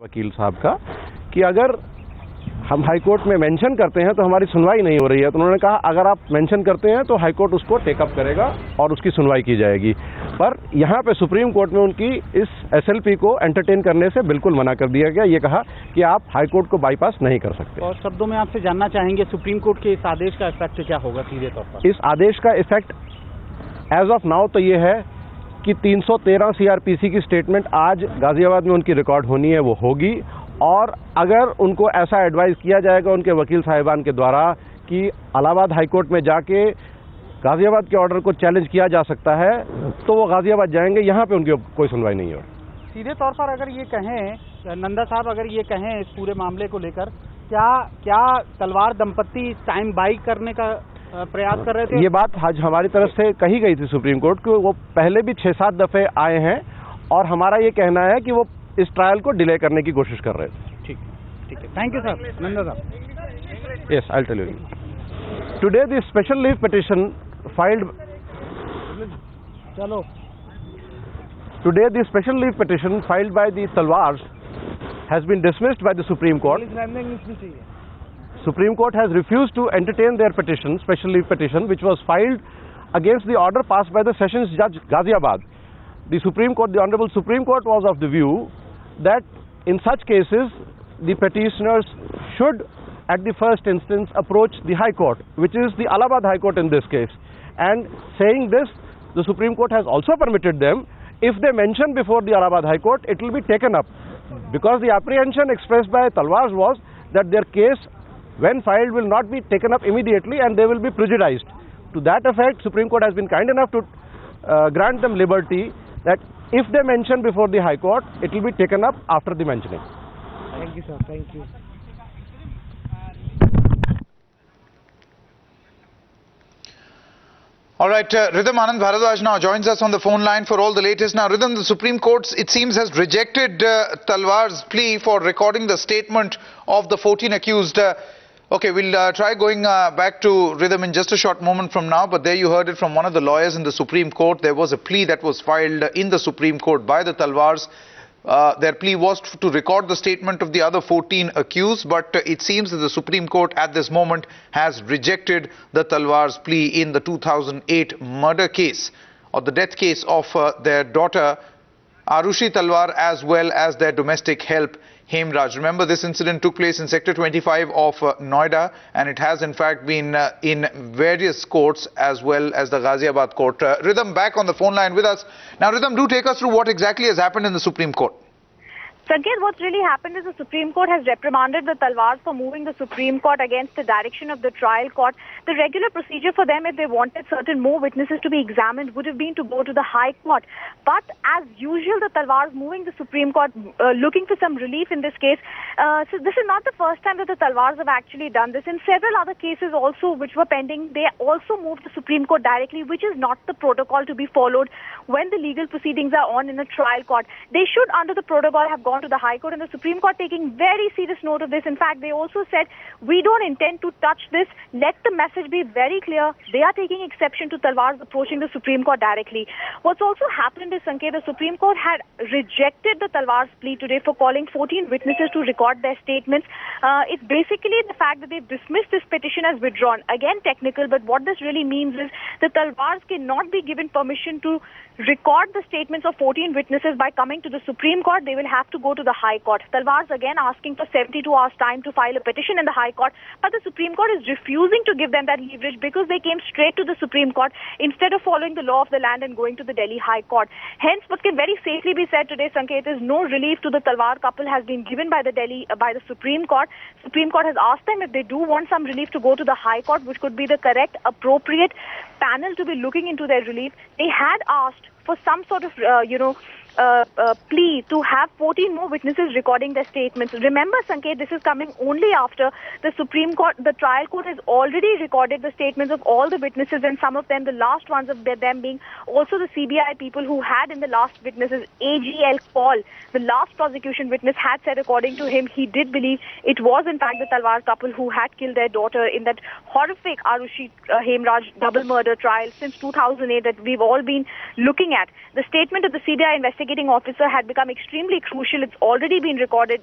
वकील साहब का कि अगर हम हाई कोर्ट में मेंशन करते हैं तो हमारी सुनवाई नहीं हो रही है, तो उन्होंने कहा अगर आप मेंशन करते हैं तो हाई कोर्ट उसको टेकअप करेगा और उसकी सुनवाई की जाएगी। पर यहाँ पे सुप्रीम कोर्ट में उनकी इस एसएलपी को एंटरटेन करने से बिल्कुल मना कर दिया गया। ये कहा कि आप हाई कोर्ट को बाईपास नहीं कर सकते। और शब्दों में आपसे जानना चाहेंगे सुप्रीम कोर्ट के इस आदेश का इफेक्ट क्या होगा सीधे तौर पर? इस आदेश का इफेक्ट एज ऑफ नाउ तो ये है कि 313 सीआरपीसी की स्टेटमेंट आज गाजियाबाद में उनकी रिकॉर्ड होनी है, वो होगी। और अगर उनको ऐसा एडवाइस किया जाएगा उनके वकील साहिबान के द्वारा कि इलाहाबाद हाई कोर्ट में जाके गाजियाबाद के ऑर्डर को चैलेंज किया जा सकता है, तो वो गाजियाबाद जाएंगे। यहाँ पे उनकी कोई सुनवाई नहीं हो। सीधे तौर पर अगर ये कहें नंदा साहब, अगर ये कहें इस पूरे मामले को लेकर, क्या तलवार दंपत्ति टाइम बाई करने का प्रयास कर रहे थे? ये बात आज हमारी तरफ से कही गई थी सुप्रीम कोर्ट को। वो पहले भी 6-7 दफे आए हैं और हमारा ये कहना है कि वो इस ट्रायल को डिले करने की कोशिश कर रहे थे। ठीक है, थैंक यू सर। नंदा साहब, yes, I will tell you. Today the special leave petition filed Today, the special leave petition filed by the Talwars has been dismissed by the Supreme Court. Supreme Court has refused to entertain their petition, special leave petition, which was filed against the order passed by the Sessions Judge Ghaziabad. The Honorable Supreme Court was of the view that in such cases, the petitioners should, at the first instance, approach the High Court, which is the Allahabad High Court in this case. And saying this, the Supreme Court has also permitted them, if they mention before the Allahabad High Court, it will be taken up. Because the apprehension expressed by Talwars was that their case, when filed, will not be taken up immediately and they will be prejudiced. To that effect, Supreme Court has been kind enough to grant them liberty that if they mention before the High Court, it will be taken up after the mentioning. Thank you, sir. Thank you. All right, Rhythm Anand Bharadwaj now joins us on the phone line for all the latest. Now, Rhythm, the Supreme Court, it seems, has rejected Talwar's plea for recording the statement of the 14 accused. Okay, we'll try going back to Rhythm in just a short moment from now, but there you heard it from one of the lawyers in the Supreme Court. There was a plea that was filed in the Supreme Court by the Talwars. Their plea was to record the statement of the other 14 accused, but it seems that the Supreme Court at this moment has rejected the Talwars' plea in the 2008 murder case, or the death case of their daughter Arushi Talwar, as well as their domestic help Hemraj. Remember, this incident took place in Sector 25 of Noida, and it has in fact been in various courts as well as the Ghaziabad court. Rhythm back on the phone line with us. Now, Rhythm, do take us through what exactly has happened in the Supreme Court. Sanket, what's really happened is the Supreme Court has reprimanded the Talwars for moving the Supreme Court against the direction of the trial court. The regular procedure for them, if they wanted certain more witnesses to be examined, would have been to go to the High Court. But as usual, the Talwars moving the Supreme Court, looking for some relief in this case. So this is not the first time that the Talwars have actually done this. In several other cases also which were pending, they also moved the Supreme Court directly, which is not the protocol to be followed when the legal proceedings are on in a trial court. They should, under the protocol, have gone to the High Court, and the Supreme Court taking very serious note of this. In fact, they also said, we don't intend to touch this. Let the message be very clear. They are taking exception to Talwars approaching the Supreme Court directly. What's also happened is, Sanket, the Supreme Court had rejected the Talwars' plea today for calling 14 witnesses to record their statements. It's basically the fact that they've dismissed this petition as withdrawn. Again, technical, but what this really means is the Talwars cannot be given permission to record the statements of 14 witnesses by coming to the Supreme Court. They will have to go to the High Court. Talwars again asking for 72 hours time to file a petition in the High Court, but the Supreme Court is refusing to give them that leverage because they came straight to the Supreme Court instead of following the law of the land and going to the Delhi High Court. Hence, what can very safely be said today, Sanket, is no relief to the Talwar couple has been given by the Supreme Court. Supreme Court has asked them if they do want some relief to go to the High Court, which could be the correct, appropriate panel to be looking into their relief. They had asked for some sort of, plea to have 14 more witnesses recording their statements. Remember, Sanket, this is coming only after the Supreme Court, the trial court has already recorded the statements of all the witnesses, and some of them, the last ones of them being also the CBI people who had in the last witnesses, AGL Paul, the last prosecution witness, had said according to him, he did believe it was in fact the Talwar couple who had killed their daughter in that horrific Arushi Hemraj double murder trial since 2008 that we've all been looking at. The statement of the CBI investigating officer had become extremely crucial. It's already been recorded.